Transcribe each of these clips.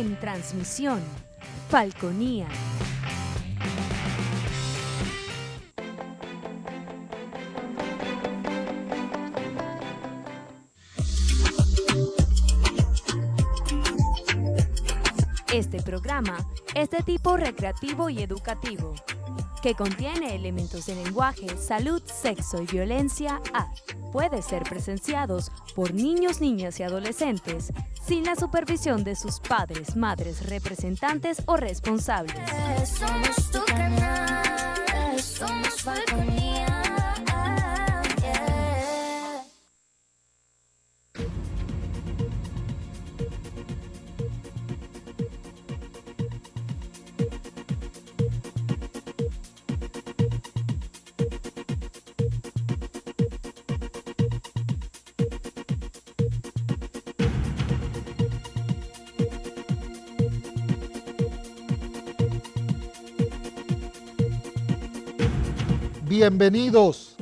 En transmisión, Falconía. Este programa es de tipo recreativo y educativo, que contiene elementos de lenguaje, salud, sexo y violencia A. Puede ser presenciados por niños, niñas y adolescentes sin la supervisión de sus padres, madres, representantes o responsables. Somos tu canal, somos Falconía. Bienvenidos,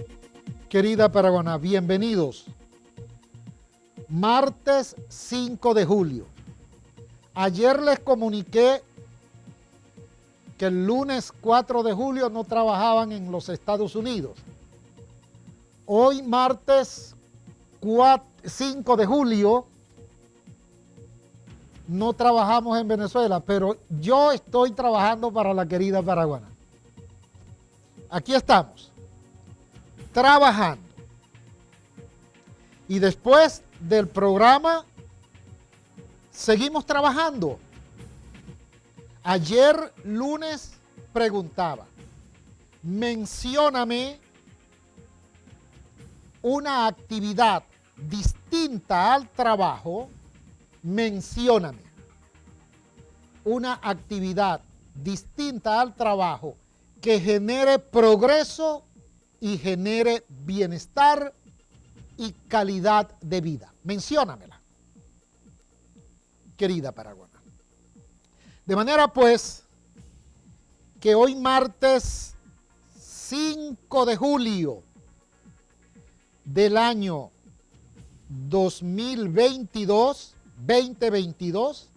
querida Paraguaná, bienvenidos. Martes 5 de julio. Ayer les comuniqué que el lunes 4 de julio no trabajaban en los Estados Unidos. Hoy, martes 5 de julio, no trabajamos en Venezuela, pero yo estoy trabajando para la querida Paraguaná. Aquí estamos, trabajando. Y después del programa, seguimos trabajando. Ayer, lunes, preguntaba, mencióname una actividad distinta al trabajo, mencióname una actividad distinta al trabajo que genere progreso y genere bienestar y calidad de vida. Menciónamela, querida Paraguaná. De manera pues que hoy martes 5 de julio del año 2022,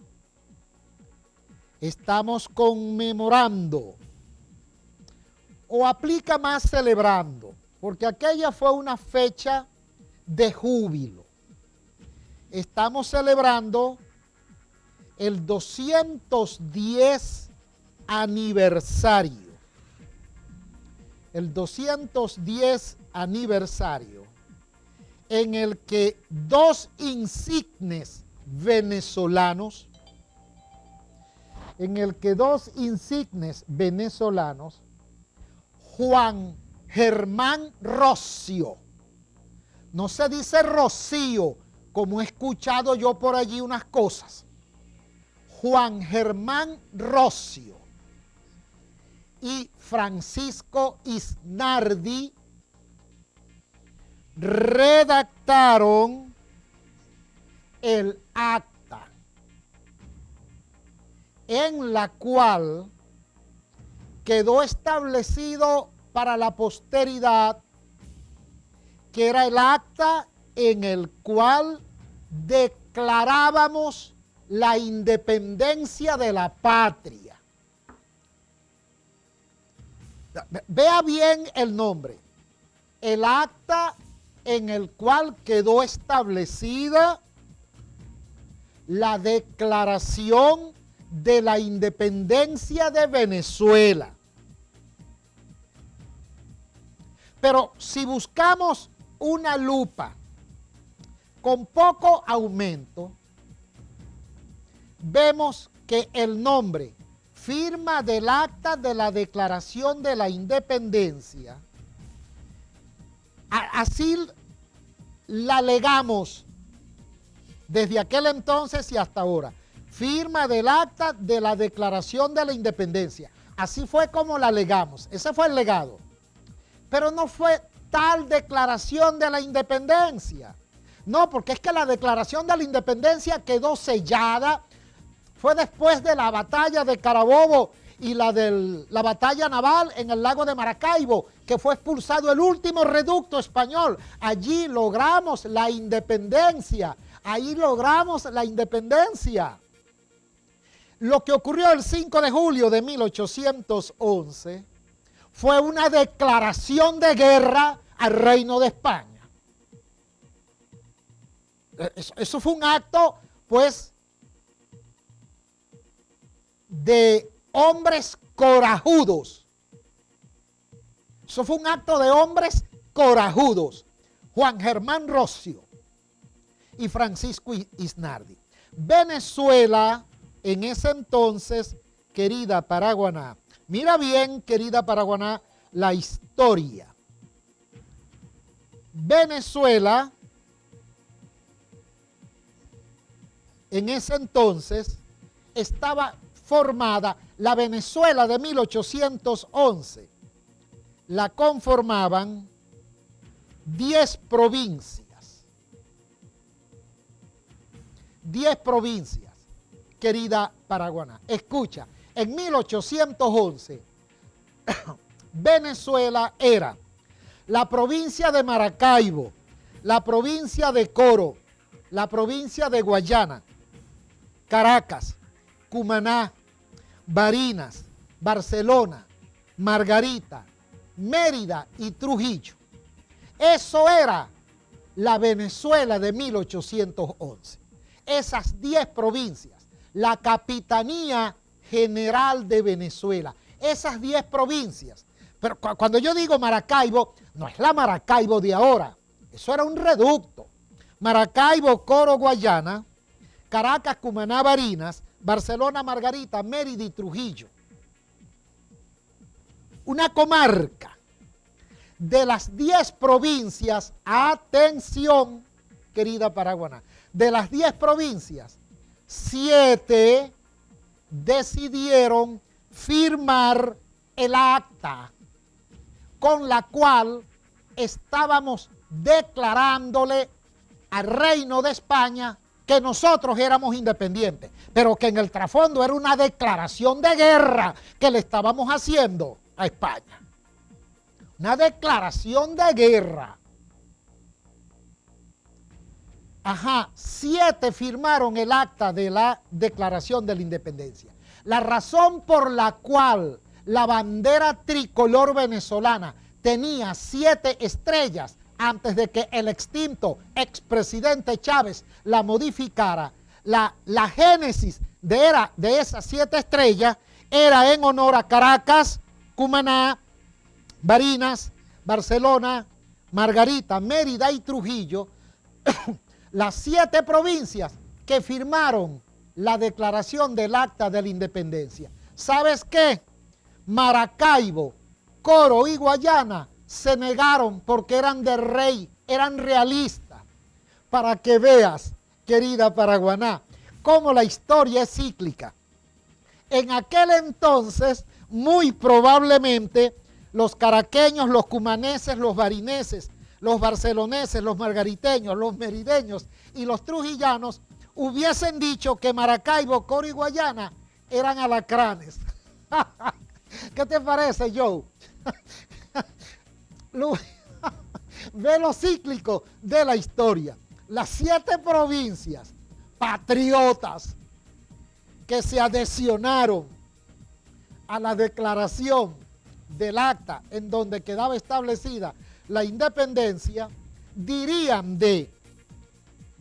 estamos conmemorando, o aplica más celebrando, porque aquella fue una fecha de júbilo. Estamos celebrando el 210 aniversario. El 210 aniversario en el que dos insignes venezolanos, Juan Germán Rossio, no se dice Rocío, como he escuchado yo por allí unas cosas, Juan Germán Rossio y Francisco Isnardi redactaron el acta en la cual quedó establecido para la posteridad que era el acta en el cual declarábamos la independencia de la patria. Vea bien el nombre. El acta en el cual quedó establecida la declaración de la independencia de Venezuela. Pero si buscamos una lupa con poco aumento, vemos que el nombre, firma del acta de la declaración de la independencia, así la legamos desde aquel entonces y hasta ahora. Firma del acta de la declaración de la independencia. Así fue como la legamos. Ese fue el legado. Pero no fue tal declaración de la independencia. No, porque es que la declaración de la independencia quedó sellada. Fue después de la batalla de Carabobo y la batalla naval en el lago de Maracaibo, que fue expulsado el último reducto español. Allí logramos la independencia. Ahí logramos la independencia. Lo que ocurrió el 5 de julio de 1811 fue una declaración de guerra al Reino de España. Eso fue un acto, pues, de hombres corajudos. Eso fue un acto de hombres corajudos. Juan Germán Rossio y Francisco Isnardi. Venezuela, en ese entonces, querida Paraguaná, mira bien, querida Paraguaná, la historia. Venezuela, en ese entonces, estaba formada, la Venezuela de 1811, la conformaban 10 provincias. 10 provincias, querida Paraguaná. Escucha, en 1811, Venezuela era la provincia de Maracaibo, la provincia de Coro, la provincia de Guayana, Caracas, Cumaná, Barinas, Barcelona, Margarita, Mérida y Trujillo. Eso era la Venezuela de 1811. Esas 10 provincias, la Capitanía General de Venezuela, esas 10 provincias. Pero cuando yo digo Maracaibo, no es la Maracaibo de ahora, eso era un reducto. Maracaibo, Coro, Guayana, Caracas, Cumaná, Barinas, Barcelona, Margarita, Mérida y Trujillo. Una comarca de las 10 provincias, atención, querida Paraguaná, de las 10 provincias, 7 decidieron firmar el acta con la cual estábamos declarándole al Reino de España que nosotros éramos independientes, pero que en el trasfondo era una declaración de guerra que le estábamos haciendo a España. Una declaración de guerra. Ajá, 7 firmaron el acta de la Declaración de la Independencia. La razón por la cual la bandera tricolor venezolana tenía 7 estrellas antes de que el extinto expresidente Chávez la modificara, la génesis de esas 7 estrellas era en honor a Caracas, Cumaná, Barinas, Barcelona, Margarita, Mérida y Trujillo, las 7 provincias que firmaron la declaración del Acta de la Independencia. ¿Sabes qué? Maracaibo, Coro y Guayana se negaron porque eran de rey, eran realistas. Para que veas, querida Paraguaná, cómo la historia es cíclica. En aquel entonces, muy probablemente, los caraqueños, los cumaneses, los barineses, los barceloneses, los margariteños, los merideños y los trujillanos hubiesen dicho que Maracaibo, Coro y Guayana eran alacranes. ¿Qué te parece, Joe? Ve lo cíclico de la historia. Las 7 provincias patriotas que se adhesionaron a la declaración del acta en donde quedaba establecida la independencia, dirían de,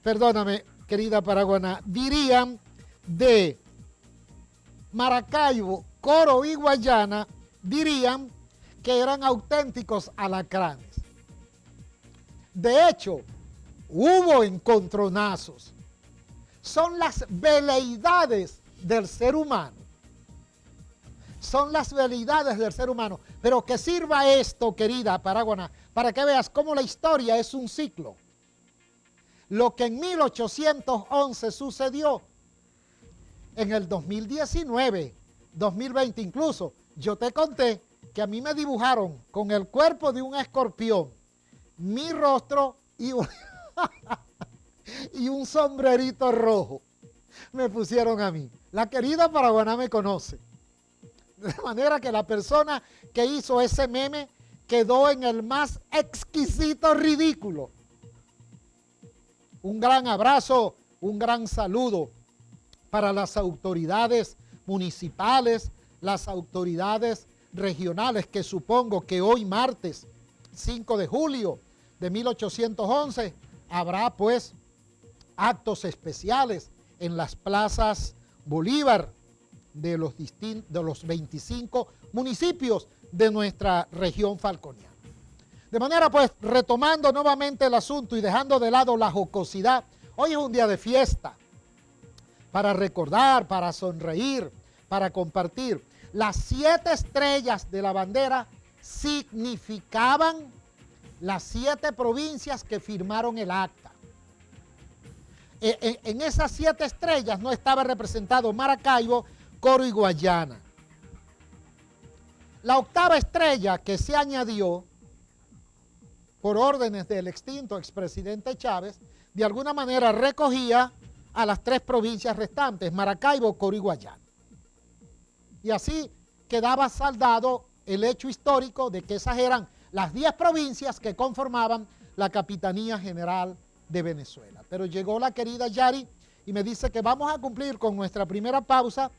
perdóname, querida Paraguaná, dirían de Maracaibo, Coro y Guayana, dirían que eran auténticos alacranes. De hecho, hubo encontronazos. Son las veleidades del ser humano. Son las veleidades del ser humano. Pero que sirva esto, querida Paraguaná, para que veas cómo la historia es un ciclo. Lo que en 1811 sucedió, en el 2019, 2020 incluso, yo te conté que a mí me dibujaron con el cuerpo de un escorpión, mi rostro y un sombrerito rojo. Me pusieron a mí. La querida Paraguaná me conoce. De manera que la persona que hizo ese meme quedó en el más exquisito ridículo. Un gran abrazo, un gran saludo para las autoridades municipales, las autoridades regionales, que supongo que hoy martes 5 de julio de 1811 habrá pues actos especiales en las plazas Bolívar de los 25 municipios de nuestra región falconiana. De manera pues, retomando nuevamente el asunto y dejando de lado la jocosidad, hoy es un día de fiesta para recordar, para sonreír, para compartir. Las 7 estrellas de la bandera significaban las 7 provincias que firmaron el acta. En esas 7 estrellas no estaba representado Maracaibo, Coro y Guayana. La 8ª estrella que se añadió por órdenes del extinto expresidente Chávez, de alguna manera recogía a las 3 provincias restantes, Maracaibo, Coro y Guayana. Y así quedaba saldado el hecho histórico de que esas eran las 10 provincias que conformaban la Capitanía General de Venezuela. Pero llegó la querida Yari y me dice que vamos a cumplir con nuestra primera pausa.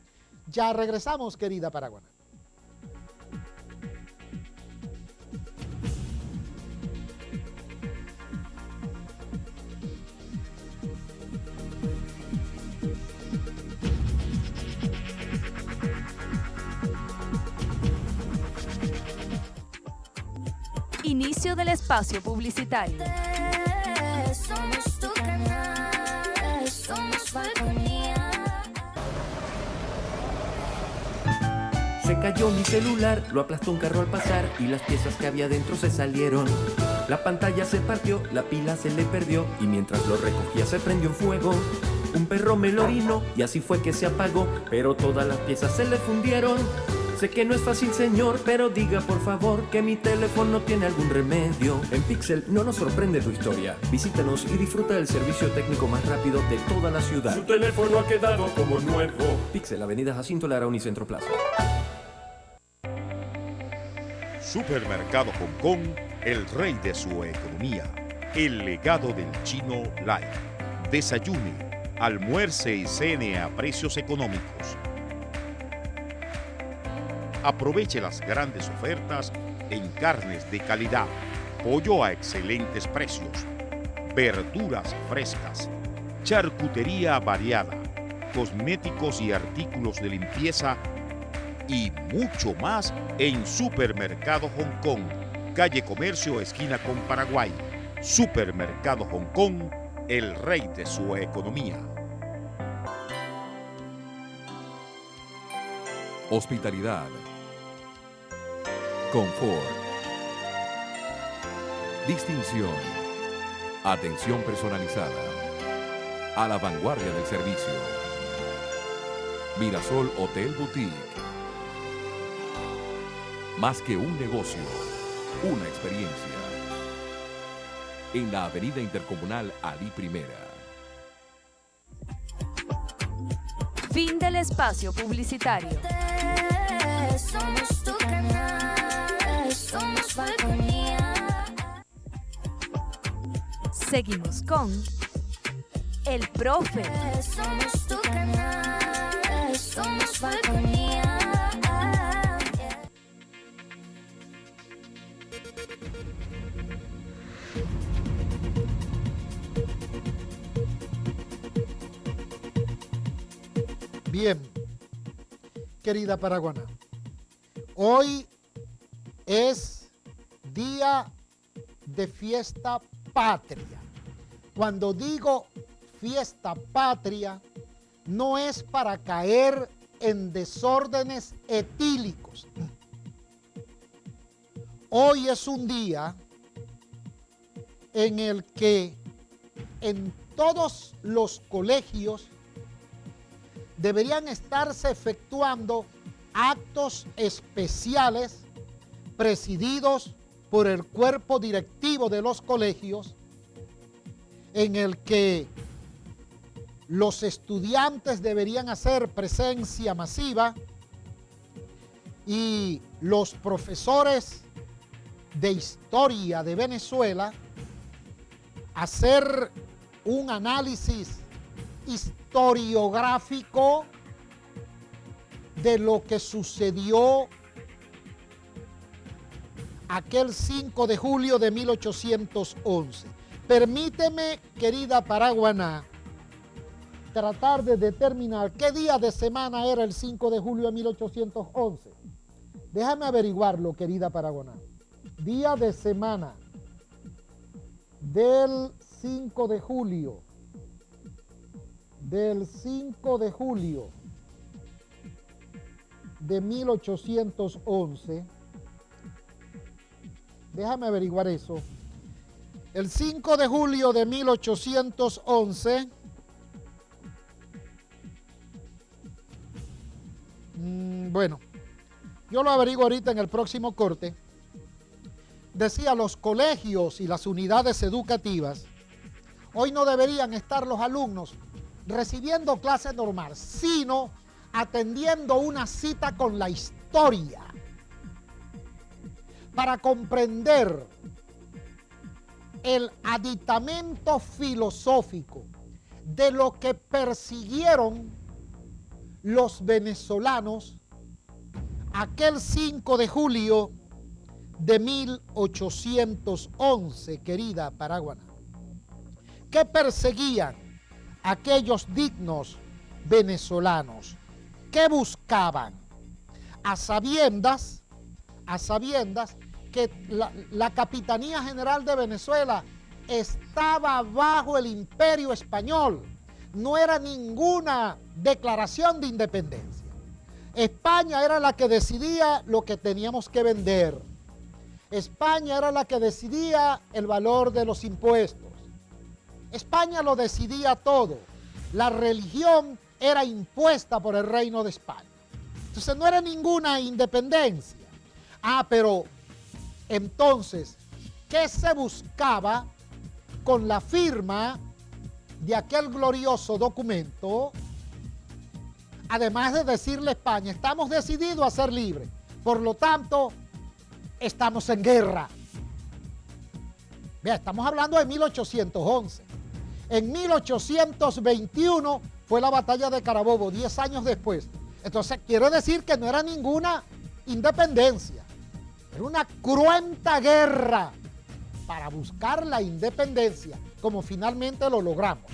Ya regresamos, querida Paraguaná. Inicio del espacio publicitario. Somos tu canal, somos Falconía. Se cayó mi celular, lo aplastó un carro al pasar y las piezas que había dentro se salieron. La pantalla se partió, la pila se le perdió y mientras lo recogía se prendió en fuego. Un perro me lo orinó y así fue que se apagó, pero todas las piezas se le fundieron. Sé que no es fácil, señor, pero diga por favor que mi teléfono tiene algún remedio. En Pixel no nos sorprende tu historia. Visítanos y disfruta del servicio técnico más rápido de toda la ciudad. Su teléfono ha quedado como nuevo. Pixel, Avenida Jacinto Lara, Unicentro Plaza. Supermercado Hong Kong, el rey de su economía. El legado del chino Life. Desayune, almuerce y cene a precios económicos. Aproveche las grandes ofertas en carnes de calidad, pollo a excelentes precios, verduras frescas, charcutería variada, cosméticos y artículos de limpieza y mucho más en Supermercado Hong Kong, calle Comercio, esquina con Paraguay. Supermercado Hong Kong, el rey de su economía. Hospitalidad, confort, distinción, atención personalizada, a la vanguardia del servicio. Mirasol Hotel Boutique. Más que un negocio, una experiencia. En la Avenida Intercomunal Alí Primera. Fin del espacio publicitario. Somos tu canal, somos Falconía. Seguimos con El Profe. Somos tu canal, somos Falconía. Bien, querida Paraguaná, hoy es día de fiesta patria. Cuando digo fiesta patria, no es para caer en desórdenes etílicos. Hoy es un día en el que en todos los colegios deberían estarse efectuando actos especiales presididos por el cuerpo directivo de los colegios, en el que los estudiantes deberían hacer presencia masiva y los profesores de historia de Venezuela hacer un análisis historiográfico de lo que sucedió aquel 5 de julio de 1811. Permíteme, querida Paraguaná, tratar de determinar qué día de semana era el 5 de julio de 1811. Déjame averiguarlo, querida Paraguaná. Día de semana del 5 de julio. Del 5 de julio de 1811. Déjame averiguar eso. El 5 de julio de 1811. Bueno, yo lo averiguo ahorita en el próximo corte. Decía, los colegios y las unidades educativas hoy no deberían estar los alumnos recibiendo clase normal, sino atendiendo una cita con la historia para comprender el aditamento filosófico de lo que persiguieron los venezolanos aquel 5 de julio de 1811, querida Paraguaná. ¿Qué perseguían aquellos dignos venezolanos? ¿Qué buscaban? A sabiendas que la Capitanía General de Venezuela estaba bajo el Imperio Español. No era ninguna declaración de independencia. España era la que decidía lo que teníamos que vender. España era la que decidía el valor de los impuestos. España lo decidía todo. La religión era impuesta por el Reino de España. Entonces no era ninguna independencia. Pero entonces, ¿qué se buscaba con la firma de aquel glorioso documento? Además de decirle a España, estamos decididos a ser libres, por lo tanto, estamos en guerra. Vea, estamos hablando de 1811. En 1821 fue la batalla de Carabobo, 10 años después. Entonces, quiere decir que no era ninguna independencia. Era una cruenta guerra para buscar la independencia, como finalmente lo logramos.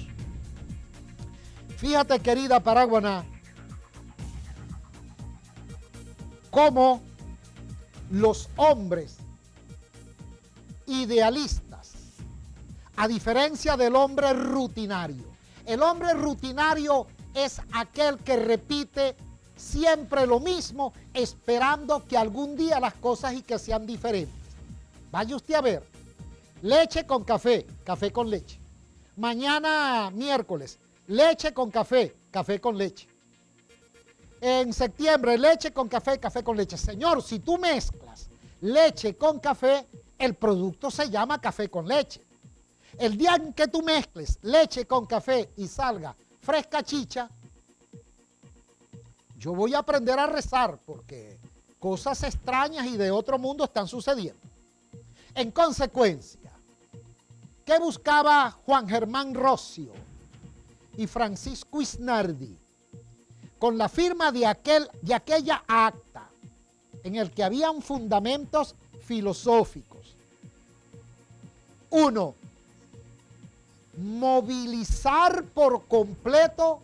Fíjate, querida Paraguaná, cómo los hombres idealistas, a diferencia del hombre rutinario, el hombre rutinario es aquel que repite siempre lo mismo, esperando que algún día las cosas y que sean diferentes. Vaya usted a ver, leche con café, café con leche. Mañana miércoles, leche con café, café con leche. En septiembre, leche con café, café con leche. Señor, si tú mezclas leche con café, el producto se llama café con leche. El día en que tú mezcles leche con café y salga fresca chicha, yo voy a aprender a rezar porque cosas extrañas y de otro mundo están sucediendo. En consecuencia, ¿qué buscaba Juan Germán Rossio y Francisco Isnardi con la firma de aquella acta en el que habían fundamentos filosóficos? Uno, movilizar por completo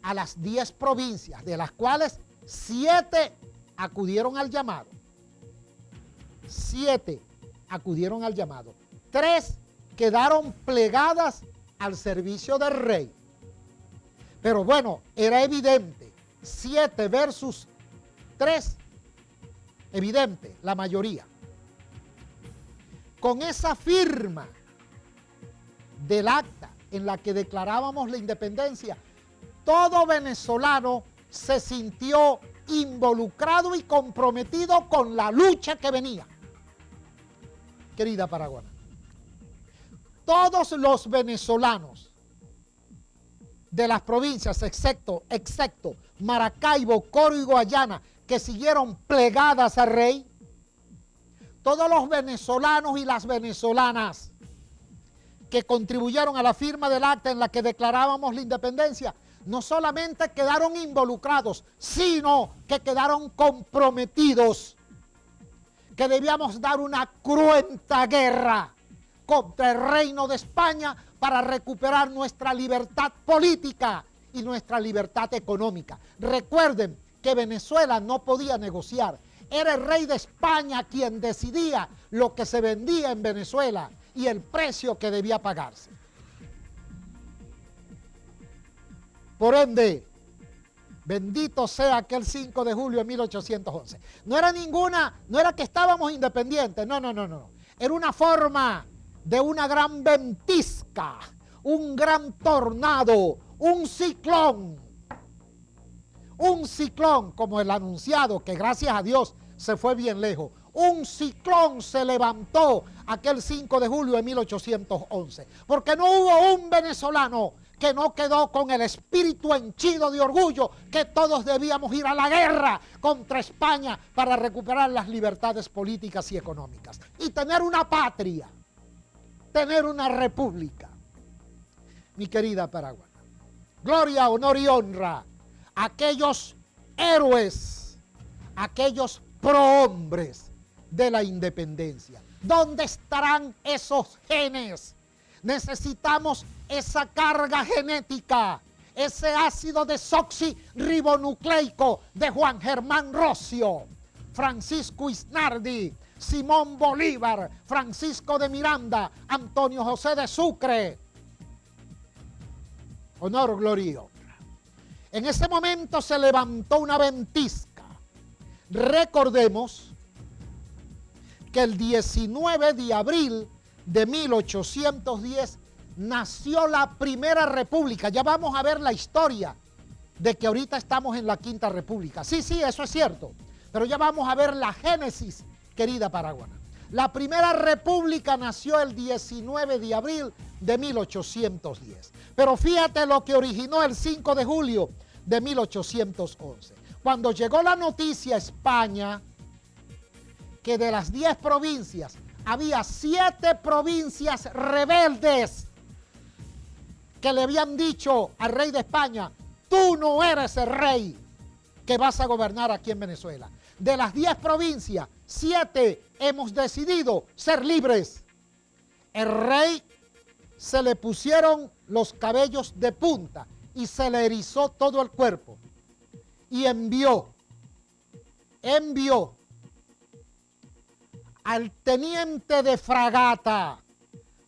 a las 10 provincias, de las cuales 7 acudieron al llamado. 7 acudieron al llamado. 3 quedaron plegadas al servicio del rey. Pero bueno, era evidente, 7 versus 3, evidente, la mayoría. Con esa firma del acta en la que declarábamos la independencia, todo venezolano se sintió involucrado y comprometido con la lucha que venía. Querida Paraguaná, todos los venezolanos de las provincias, excepto Maracaibo, Coro y Guayana, que siguieron plegadas al rey, todos los venezolanos y las venezolanas que contribuyeron a la firma del acta en la que declarábamos la independencia, no solamente quedaron involucrados, sino que quedaron comprometidos, que debíamos dar una cruenta guerra contra el Reino de España para recuperar nuestra libertad política y nuestra libertad económica. Recuerden que Venezuela no podía negociar. Era el rey de España quien decidía lo que se vendía en Venezuela y el precio que debía pagarse. Por ende, bendito sea aquel 5 de julio de 1811. No era que estábamos independientes, no. Era una forma de una gran ventisca, un gran tornado, un ciclón como el anunciado, que gracias a Dios se fue bien lejos. Un ciclón se levantó aquel 5 de julio de 1811, porque no hubo un venezolano que no quedó con el espíritu henchido de orgullo que todos debíamos ir a la guerra contra España para recuperar las libertades políticas y económicas y tener una patria, tener una república. Mi querida Paraguay, gloria, honor y honra a aquellos héroes, aquellos prohombres de la independencia. ¿Dónde estarán esos genes? Necesitamos esa carga genética, ese ácido desoxirribonucleico de Juan Germán Rocio, Francisco Isnardi, Simón Bolívar, Francisco de Miranda, Antonio José de Sucre. Honor, gloria y honra. En ese momento se levantó una ventisca. Recordemos que el 19 de abril de 1810 nació la Primera República. Ya vamos a ver la historia de que ahorita estamos en la Quinta República. Sí, eso es cierto. Pero ya vamos a ver la génesis, querida paraguana. La Primera República nació el 19 de abril de 1810. Pero fíjate lo que originó el 5 de julio de 1811. Cuando llegó la noticia a España que de las 10 provincias había 7 provincias rebeldes que le habían dicho al rey de España: tú no eres el rey que vas a gobernar aquí en Venezuela. De las 10 provincias, 7 hemos decidido ser libres. El rey se le pusieron los cabellos de punta y se le erizó todo el cuerpo y envió al teniente de fragata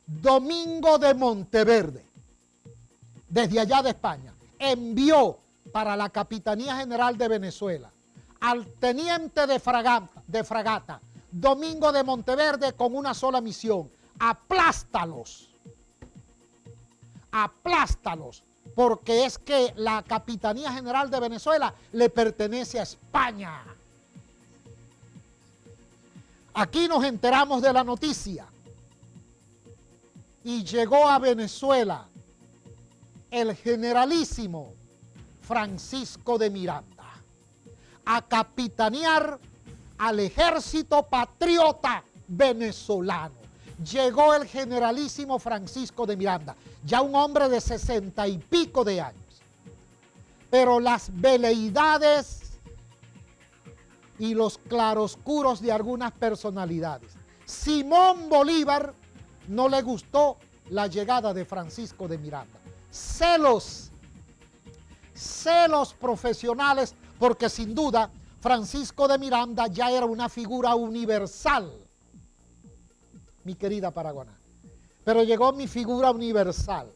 Domingo de Monteverde, desde allá de España, envió para la Capitanía General de Venezuela al teniente de fragata Domingo de Monteverde con una sola misión: aplástalos, porque es que la Capitanía General de Venezuela le pertenece a España. Aquí nos enteramos de la noticia y llegó a Venezuela el generalísimo Francisco de Miranda a capitanear al ejército patriota venezolano. Llegó el generalísimo Francisco de Miranda, ya un hombre de 60 y pico de años. Pero las veleidades y los claroscuros de algunas personalidades. Simón Bolívar no le gustó la llegada de Francisco de Miranda. Celos profesionales, porque sin duda Francisco de Miranda ya era una figura universal, mi querida paraguana. Pero llegó mi figura universal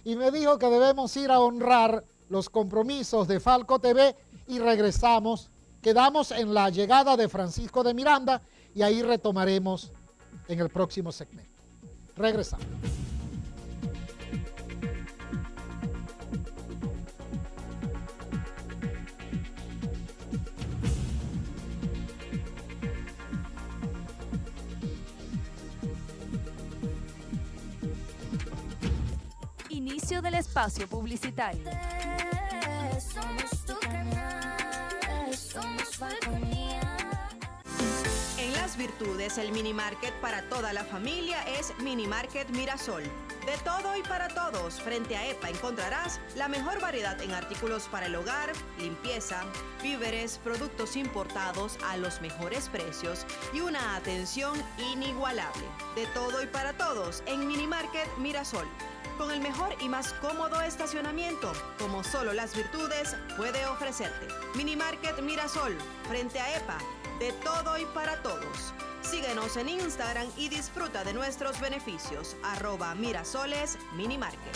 y me dijo que debemos ir a honrar los compromisos de Falco TV y regresamos. Quedamos en la llegada de Francisco de Miranda y ahí retomaremos en el próximo segmento. Regresamos. Inicio del espacio publicitario. Somos tu canal, somos Falconía. En Las Virtudes, el mini market para toda la familia es Mini Market Mirasol. De todo y para todos, frente a EPA encontrarás la mejor variedad en artículos para el hogar, limpieza, víveres, productos importados a los mejores precios y una atención inigualable. De todo y para todos en Minimarket Mirasol, con el mejor y más cómodo estacionamiento, como solo Las Virtudes puede ofrecerte. Minimarket Mirasol, frente a EPA, de todo y para todos. Síguenos en Instagram y disfruta de nuestros beneficios. @Mirasoles Minimarket.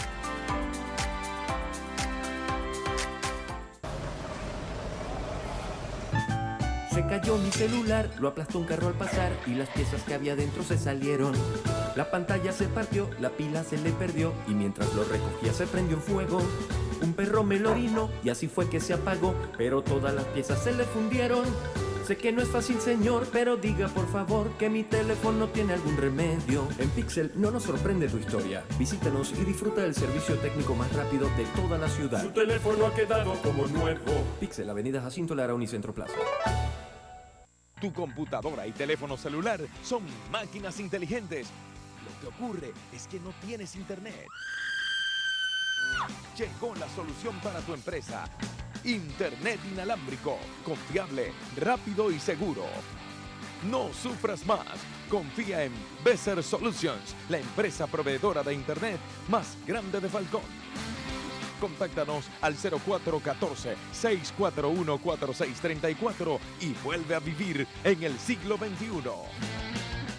Se cayó mi celular, lo aplastó un carro al pasar y las piezas que había dentro se salieron. La pantalla se partió, la pila se le perdió y mientras lo recogía se prendió en fuego. Un perro me lo orinó y así fue que se apagó, pero todas las piezas se le fundieron. Sé que no es fácil, señor, pero diga por favor que mi teléfono tiene algún remedio. En Pixel no nos sorprende tu historia. Visítanos y disfruta del servicio técnico más rápido de toda la ciudad. Su teléfono ha quedado como nuevo. Pixel, Avenida Jacinto Lara, Unicentro Plaza. Tu computadora y teléfono celular son máquinas inteligentes. Lo que ocurre es que no tienes internet. Llegó la solución para tu empresa. Internet inalámbrico, confiable, rápido y seguro. No sufras más. Confía en Besser Solutions, la empresa proveedora de internet más grande de Falcón. Contáctanos al 0414-641-4634 y vuelve a vivir en el siglo XXI.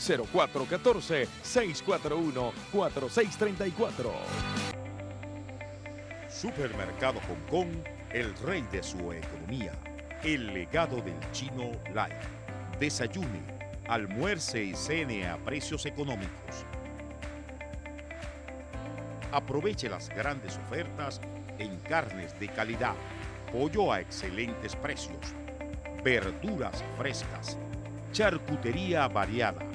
0414-641-4634. Supermercado Hong Kong, el rey de su economía. El legado del chino Lai. Desayune, almuerce y cene a precios económicos. Aproveche las grandes ofertas en carnes de calidad, pollo a excelentes precios, verduras frescas, charcutería variada,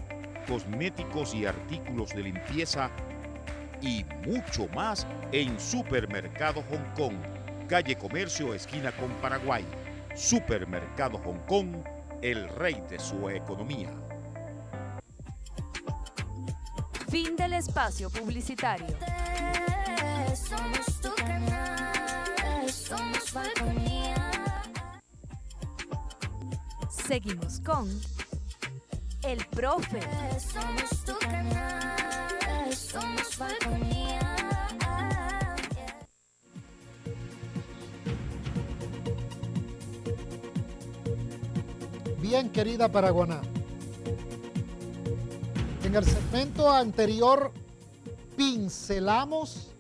cosméticos y artículos de limpieza y mucho más en Supermercado Hong Kong, calle Comercio, esquina con Paraguay. Supermercado Hong Kong, el rey de su economía. Fin del espacio publicitario. Somos tu canal, somos Falconía. Seguimos con El Profe. Somos tu canal, somos Falconía. Bien, querida Paraguaná. En el segmento anterior pincelamos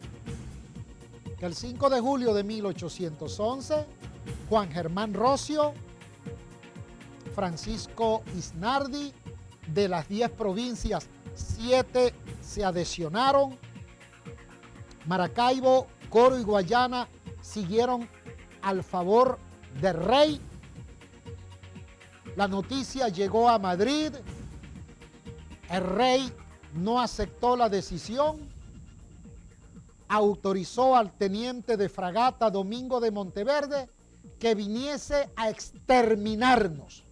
que el 5 de julio de 1811, Juan Germán Rocio, Francisco Isnardi, de las 10 provincias, 7 se adhesionaron. Maracaibo, Coro y Guayana siguieron al favor del rey. La noticia llegó a Madrid. El rey no aceptó la decisión. Autorizó al teniente de fragata Domingo de Monteverde que viniese a exterminarnos.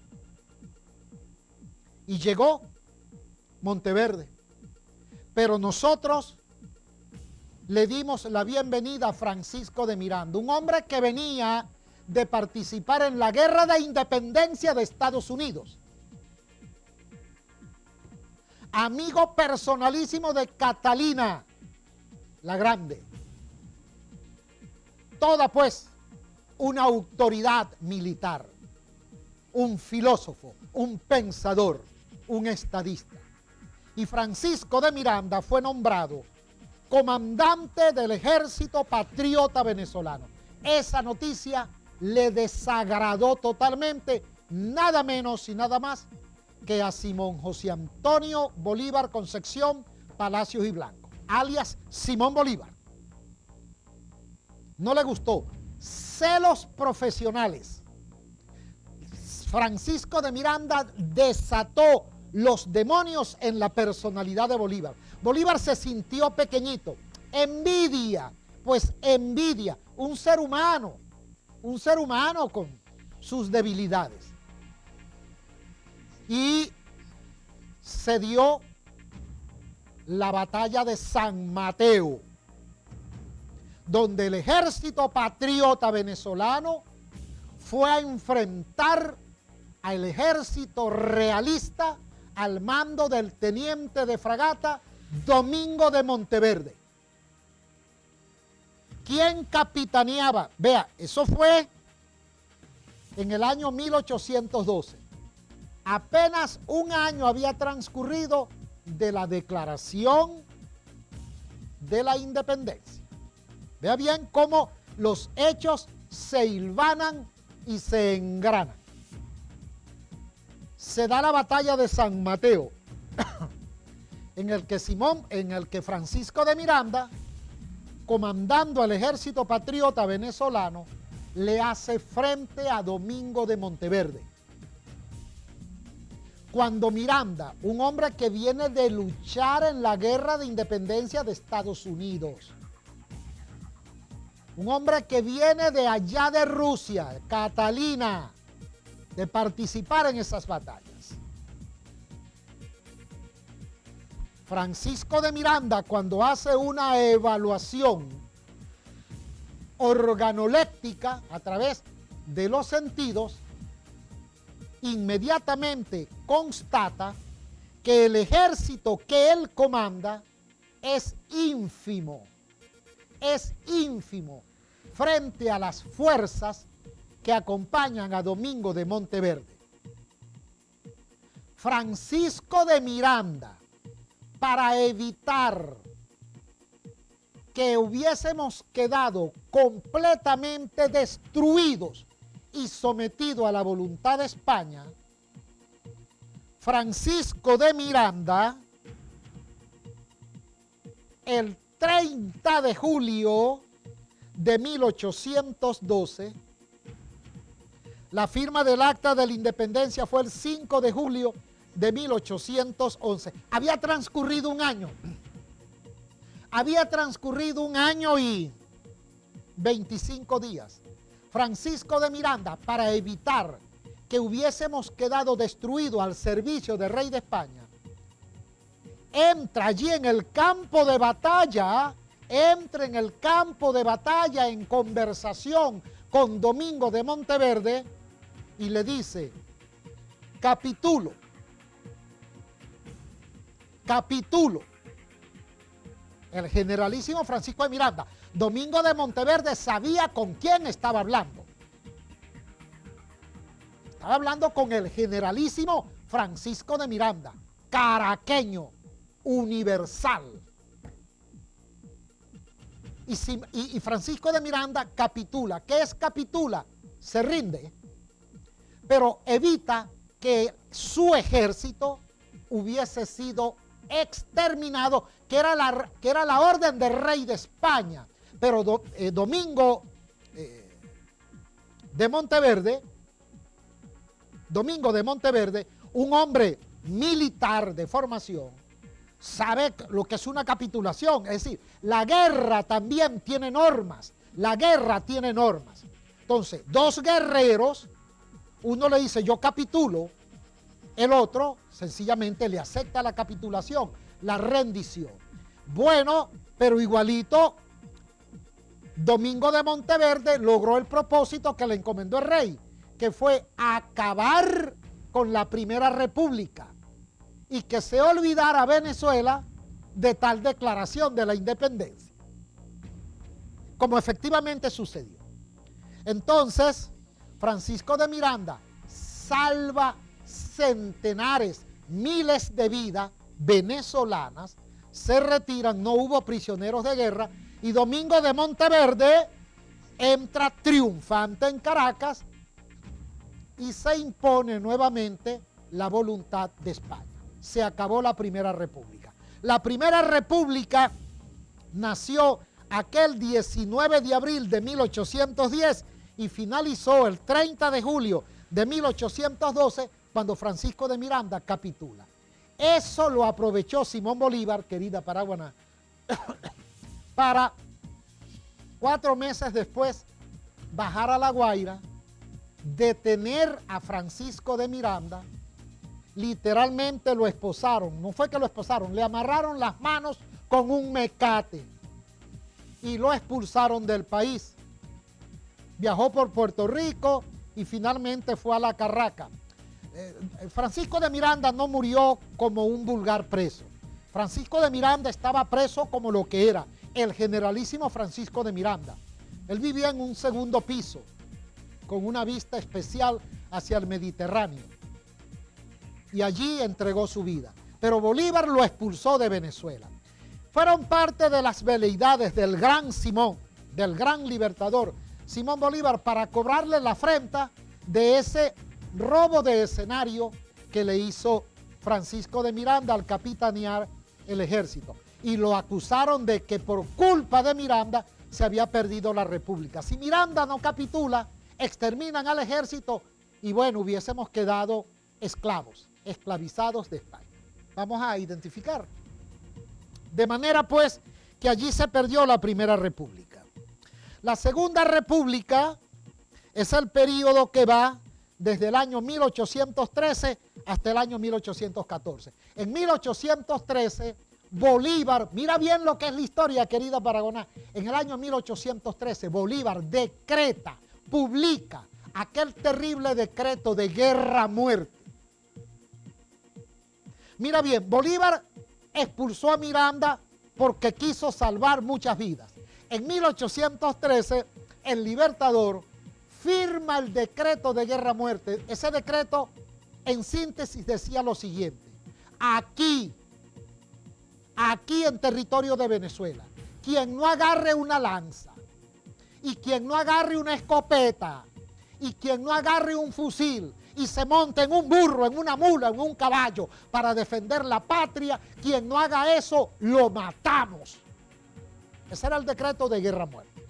Y llegó Monteverde. Pero nosotros le dimos la bienvenida a Francisco de Miranda, un hombre que venía de participar en la guerra de independencia de Estados Unidos. Amigo personalísimo de Catalina la Grande. Toda pues una autoridad militar, un filósofo, un pensador, un estadista. Y Francisco de Miranda fue nombrado comandante del Ejército Patriota Venezolano. Esa noticia le desagradó totalmente, nada menos y nada más que a Simón José Antonio Bolívar Concepción Palacios y Blanco, alias Simón Bolívar. No le gustó. Celos profesionales. Francisco de Miranda desató los demonios en la personalidad de Bolívar. Bolívar se sintió pequeñito. Envidia, pues envidia, un ser humano con sus debilidades. Y se dio la batalla de San Mateo, donde el ejército patriota venezolano fue a enfrentar al ejército realista al mando del teniente de fragata Domingo de Monteverde. ¿Quién capitaneaba? Vea, eso fue en el año 1812. Apenas un año había transcurrido de la declaración de la independencia. Vea bien cómo los hechos se hilvanan y se engranan. Se da la batalla de San Mateo, en el que Francisco de Miranda, comandando al ejército patriota venezolano, le hace frente a Domingo de Monteverde. Cuando Miranda, un hombre que viene de luchar en la guerra de independencia de Estados Unidos, un hombre que viene de allá de Rusia, Catalina, de participar en esas batallas. Francisco de Miranda, cuando hace una evaluación organoléctica a través de los sentidos, inmediatamente constata que el ejército que él comanda es ínfimo frente a las fuerzas que acompañan a Domingo de Monteverde. Francisco de Miranda, para evitar que hubiésemos quedado completamente destruidos y sometidos a la voluntad de España, Francisco de Miranda, el 30 de julio de 1812, la firma del Acta de la Independencia fue el 5 de julio de 1811. Había transcurrido un año. Había transcurrido un año y 25 días. Francisco de Miranda, para evitar que hubiésemos quedado destruidos al servicio del rey de España, entra allí en el campo de batalla, en conversación con Domingo de Monteverde y le dice: capitulo. El generalísimo Francisco de Miranda. Domingo de Monteverde sabía con quién estaba hablando. Estaba hablando con el generalísimo Francisco de Miranda, caraqueño, universal. Y Francisco de Miranda capitula. ¿Qué es capitula? Se rinde, pero evita que su ejército hubiese sido exterminado, que era la orden del rey de España. Pero Domingo de Monteverde, un hombre militar de formación, sabe lo que es una capitulación. Es decir, la guerra también tiene normas. Entonces, dos guerreros, uno le dice yo capitulo, el otro sencillamente le acepta la capitulación, la rendición. Bueno, pero igualito, Domingo de Monteverde logró el propósito que le encomendó el rey, que fue acabar con la Primera República y que se olvidara Venezuela de tal declaración de la independencia, como efectivamente sucedió. Entonces, Francisco de Miranda salva centenares, miles de vidas venezolanas, se retiran, no hubo prisioneros de guerra, y Domingo de Monteverde entra triunfante en Caracas y se impone nuevamente la voluntad de España. Se acabó la Primera República. La Primera República nació aquel 19 de abril de 1810 y finalizó el 30 de julio de 1812 cuando Francisco de Miranda capitula. Eso lo aprovechó Simón Bolívar, querida Paraguaná, para 4 meses después bajar a La Guaira, detener a Francisco de Miranda literalmente lo esposaron. No fue que lo esposaron, le amarraron las manos con un mecate y lo expulsaron del país. Viajó por Puerto Rico y finalmente fue a la Carraca. Francisco de Miranda no murió como un vulgar preso. Francisco de Miranda estaba preso como lo que era, el generalísimo Francisco de Miranda. Él vivía en un segundo piso, con una vista especial hacia el Mediterráneo. Y allí entregó su vida. Pero Bolívar lo expulsó de Venezuela. Fueron parte de las veleidades del gran Simón, del gran libertador Simón Bolívar, para cobrarle la afrenta de ese robo de escenario que le hizo Francisco de Miranda al capitanear el ejército. Y lo acusaron de que por culpa de Miranda se había perdido la república. Si Miranda no capitula, exterminan al ejército y bueno, hubiésemos quedado esclavos, esclavizados de España. Vamos a identificar. De manera pues que allí se perdió la primera república. La segunda república es el periodo que va desde el año 1813 hasta el año 1814. En 1813, Bolívar, mira bien lo que es la historia, querida Paragoná. En el año 1813, Bolívar decreta, publica aquel terrible decreto de guerra-muerte. Mira bien, Bolívar expulsó a Miranda porque quiso salvar muchas vidas. En 1813, el Libertador firma el decreto de guerra-muerte. Ese decreto, en síntesis, decía lo siguiente: aquí en territorio de Venezuela, quien no agarre una lanza, y quien no agarre una escopeta, y quien no agarre un fusil, y se monte en un burro, en una mula, en un caballo, para defender la patria, quien no haga eso, lo matamos. Ese era el decreto de guerra-muerte.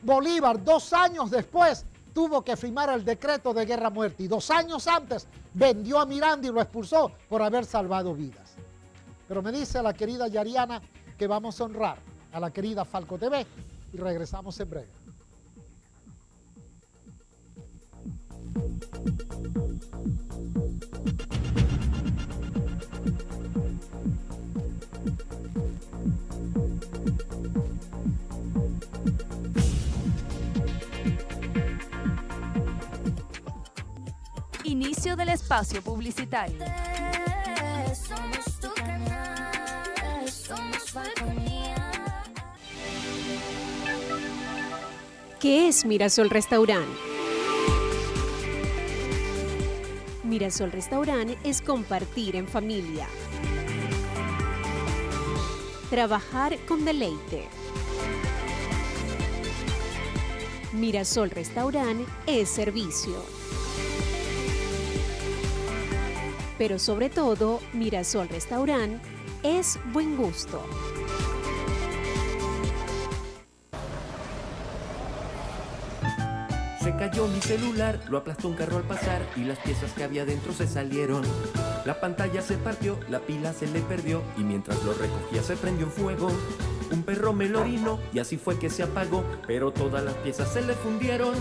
Bolívar, 2 años después, tuvo que firmar el decreto de guerra-muerte, y 2 años antes vendió a Miranda y lo expulsó por haber salvado vidas. Pero me dice la querida Yariana que vamos a honrar a la querida Falco TV y regresamos en breve. Inicio del espacio publicitario. Somos tu canal, somos Falconía. ¿Qué es Mirasol Restaurant? Mirasol Restaurant es compartir en familia. Trabajar con deleite. Mirasol Restaurant es servicio. Pero sobre todo, Mirasol Restaurant es buen gusto. Se cayó mi celular, lo aplastó un carro al pasar y las piezas que había dentro se salieron. La pantalla se partió, la pila se le perdió y mientras lo recogía se prendió en fuego. Un perro me lo orinó y así fue que se apagó, pero todas las piezas se le fundieron.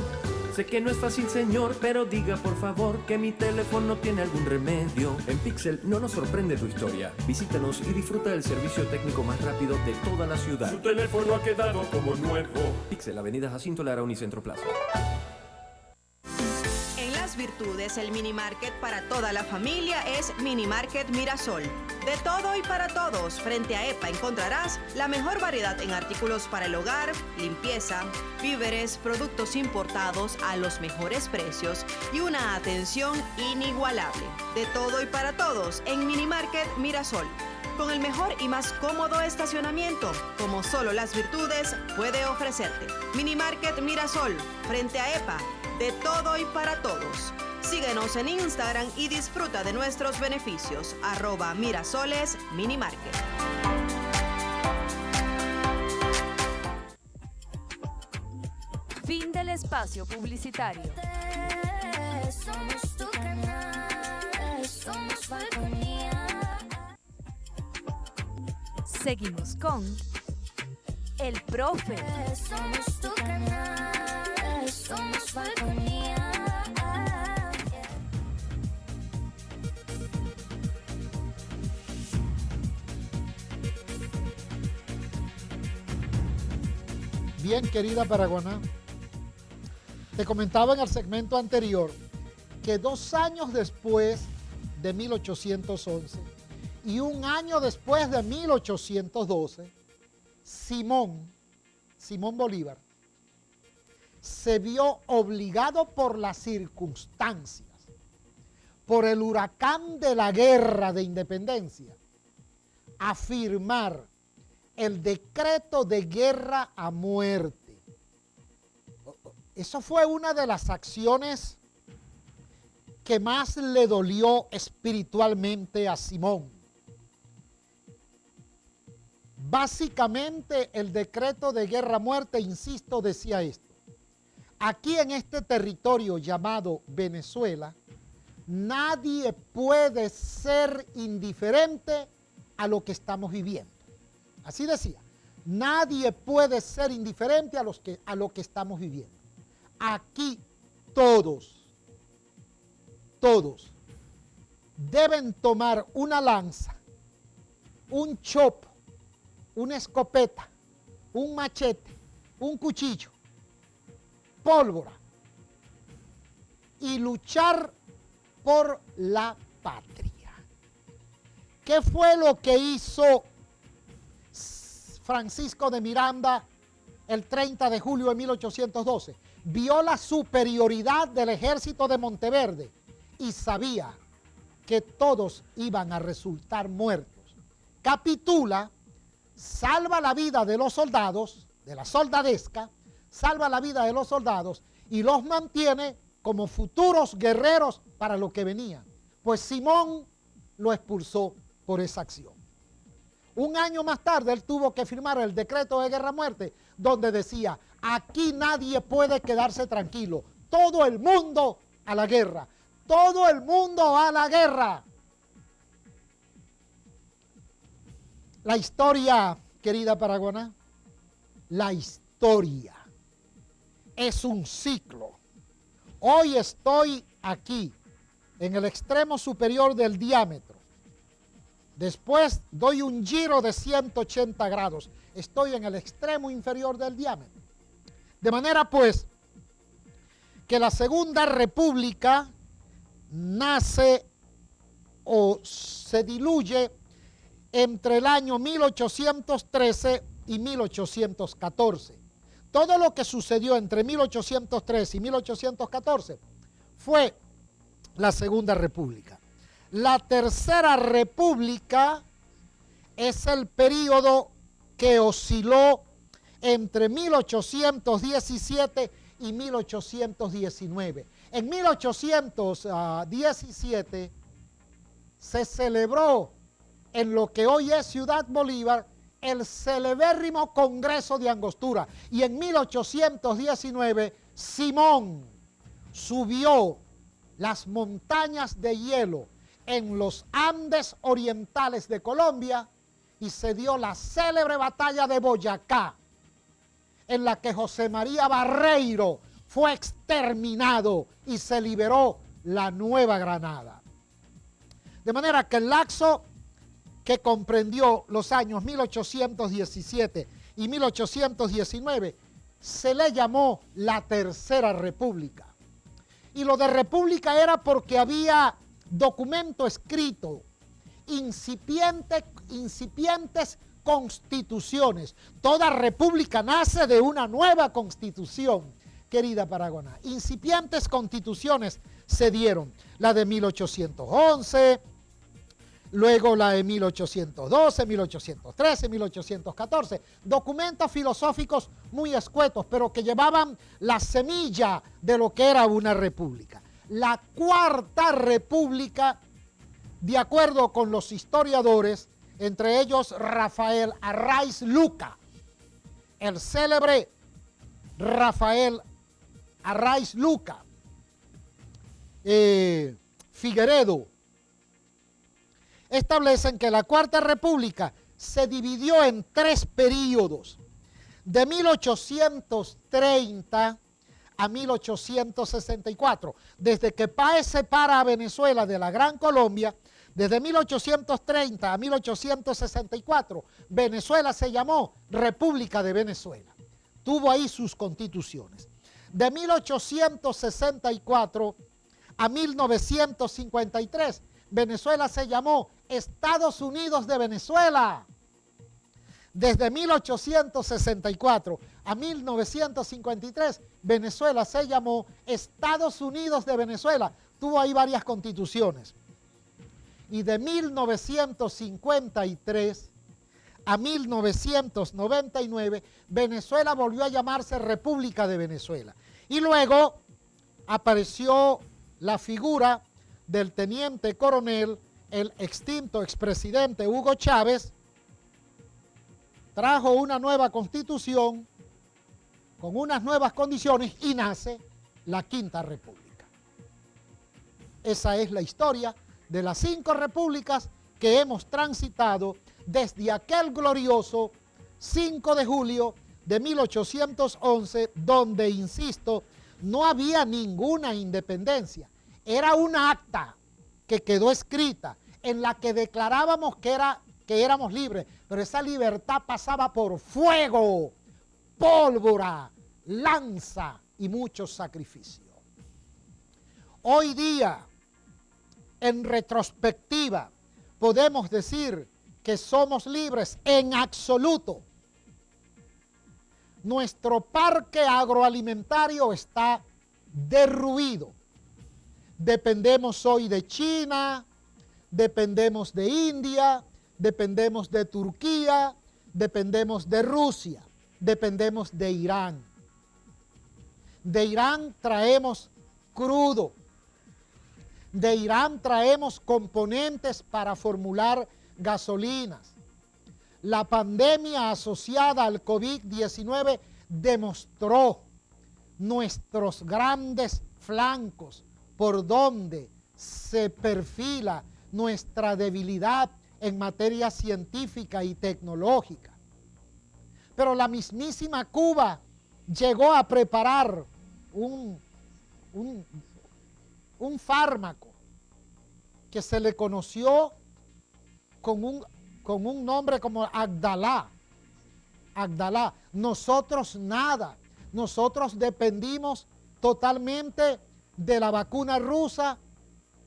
Sé que no es fácil, señor, pero diga por favor que mi teléfono tiene algún remedio. En Pixel no nos sorprende tu historia. Visítanos y disfruta del servicio técnico más rápido de toda la ciudad. Su teléfono ha quedado como nuevo. Pixel, Avenida Jacinto Lara, Unicentro Plaza. En Las Virtudes, el mini market para toda la familia es Mini Market Mirasol. De todo y para todos, frente a EPA encontrarás la mejor variedad en artículos para el hogar, limpieza, víveres, productos importados a los mejores precios y una atención inigualable. De todo y para todos en Mini Market Mirasol. Con el mejor y más cómodo estacionamiento, como solo Las Virtudes puede ofrecerte. Mini Market Mirasol, frente a EPA. De todo y para todos. Síguenos en Instagram y disfruta de nuestros beneficios. @Mirasoles Minimarket. Fin del espacio publicitario. Somos tu canal, somos Falconía. Seguimos con El Profe. Somos tu canal, somos Falconía. Bien, querida Paraguaná, te comentaba en el segmento anterior que 2 años después de 1811 y 1 año después de 1812, Simón Bolívar se vio obligado por las circunstancias, por el huracán de la guerra de independencia, a firmar el decreto de guerra a muerte. Eso fue una de las acciones que más le dolió espiritualmente a Simón. Básicamente el decreto de guerra a muerte, insisto, decía esto: aquí en este territorio llamado Venezuela, nadie puede ser indiferente a lo que estamos viviendo. Así decía, nadie puede ser indiferente a lo que estamos viviendo. Aquí todos deben tomar una lanza, un chopo, una escopeta, un machete, un cuchillo, pólvora y luchar por la patria. ¿Qué fue lo que hizo Francisco de Miranda el 30 de julio de 1812? Vio la superioridad del ejército de Monteverde y sabía que todos iban a resultar muertos. Capitula, salva la vida de los soldados, de la soldadesca, salva la vida de los soldados y los mantiene como futuros guerreros para lo que venía. Pues Simón lo expulsó por esa acción. 1 año más tarde él tuvo que firmar el decreto de guerra a muerte, donde decía: aquí nadie puede quedarse tranquilo, todo el mundo a la guerra, todo el mundo a la guerra. La historia, querida Paraguaná, la historia es un ciclo. Hoy estoy aquí, en el extremo superior del diámetro. Después doy un giro de 180 grados. Estoy en el extremo inferior del diámetro. De manera pues que la Segunda República nace o se diluye entre el año 1813 y 1814. Todo lo que sucedió entre 1813 y 1814 fue la Segunda República. La Tercera República es el periodo que osciló entre 1817 y 1819. En 1817 se celebró en lo que hoy es Ciudad Bolívar el celebérrimo Congreso de Angostura. Y en 1819 Simón subió las montañas de hielo en los Andes orientales de Colombia y se dio la célebre batalla de Boyacá, en la que José María Barreiro fue exterminado y se liberó la Nueva Granada. De manera que el lapso que comprendió los años 1817 y 1819 se le llamó la Tercera República. Y lo de república era porque había documento escrito, incipientes constituciones. Toda república nace de una nueva constitución, querida Paraguaná. Incipientes constituciones se dieron, la de 1811, luego la de 1812, 1813, 1814. Documentos filosóficos muy escuetos, pero que llevaban la semilla de lo que era una república. La Cuarta República, de acuerdo con los historiadores, entre ellos Rafael Arraiz Luca, el célebre Rafael Arraiz Luca, Figueredo, establecen que la Cuarta República se dividió en 3 períodos, de 1830 a 1864. Desde que Páez separa a Venezuela de la Gran Colombia, desde 1830 a 1864, Venezuela se llamó República de Venezuela. tuvo ahí sus constituciones. De 1864 a 1953, Venezuela se llamó Estados Unidos de Venezuela. Desde 1864 a 1953, Venezuela se llamó Estados Unidos de Venezuela. Tuvo ahí varias constituciones. Y de 1953 a 1999, Venezuela volvió a llamarse República de Venezuela. Y luego apareció la figura del teniente coronel, el extinto expresidente Hugo Chávez, trajo una nueva constitución con unas nuevas condiciones y nace la Quinta República. Esa es la historia de las 5 repúblicas que hemos transitado desde aquel glorioso 5 de julio de 1811, donde, insisto, no había ninguna independencia. Era un acta que quedó escrita en la que declarábamos que éramos libres, pero esa libertad pasaba por fuego, pólvora, lanza y muchos sacrificios. Hoy día, en retrospectiva, podemos decir que somos libres en absoluto. Nuestro parque agroalimentario está derruido. Dependemos hoy de China, dependemos de India, dependemos de Turquía, dependemos de Rusia, dependemos de Irán. De Irán traemos crudo. De Irán traemos componentes para formular gasolinas. La pandemia asociada al COVID-19 demostró nuestros grandes flancos, por donde se perfila nuestra debilidad en materia científica y tecnológica. Pero la mismísima Cuba llegó a preparar un fármaco que se le conoció con un nombre como Abdalá. Abdalá. Nosotros nada. Nosotros dependimos totalmente de la vacuna rusa,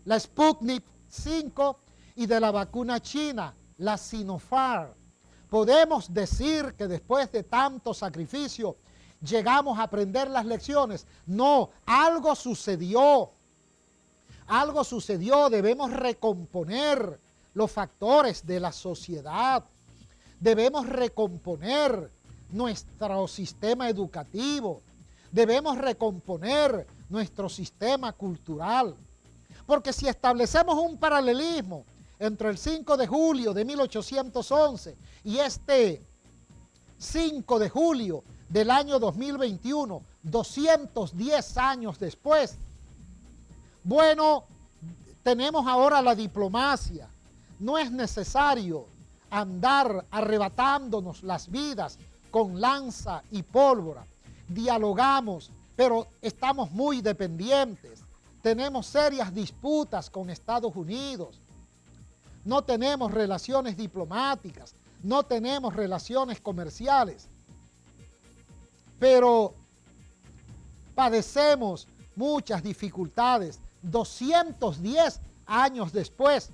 la Sputnik 5, y de la vacuna china, la Sinopharm. Podemos decir que después de tanto sacrificio llegamos a aprender las lecciones. No, algo sucedió. Algo sucedió, debemos recomponer los factores de la sociedad. Debemos recomponer nuestro sistema educativo. Debemos recomponer nuestro sistema cultural. Porque si establecemos un paralelismo entre el 5 de julio de 1811 y este 5 de julio del año 2021, 210 años después, bueno, tenemos ahora la diplomacia. No es necesario andar arrebatándonos las vidas con lanza y pólvora. Dialogamos, pero estamos muy dependientes. Tenemos serias disputas con Estados Unidos. No tenemos relaciones diplomáticas, no tenemos relaciones comerciales. Pero padecemos muchas dificultades. 210 años después,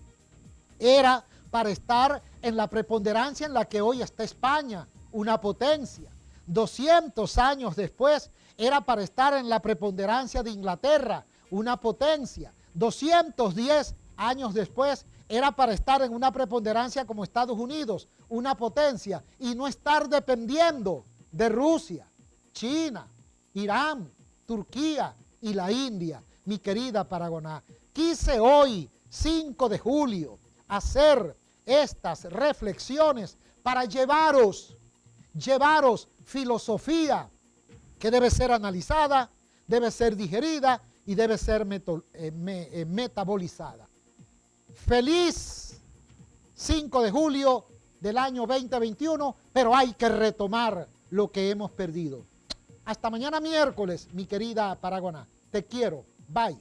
era para estar en la preponderancia en la que hoy está España, una potencia. 200 años después, era para estar en la preponderancia de Inglaterra, una potencia. 210 años después, era para estar en una preponderancia como Estados Unidos, una potencia, y no estar dependiendo de Rusia, China, Irán, Turquía y la India. Mi querida Paragoná, quise hoy, 5 de julio, hacer estas reflexiones para llevaros filosofía que debe ser analizada, debe ser digerida y debe ser metabolizada. Feliz 5 de julio del año 2021, pero hay que retomar lo que hemos perdido. Hasta mañana miércoles, mi querida Paragoná. Te quiero. Bye.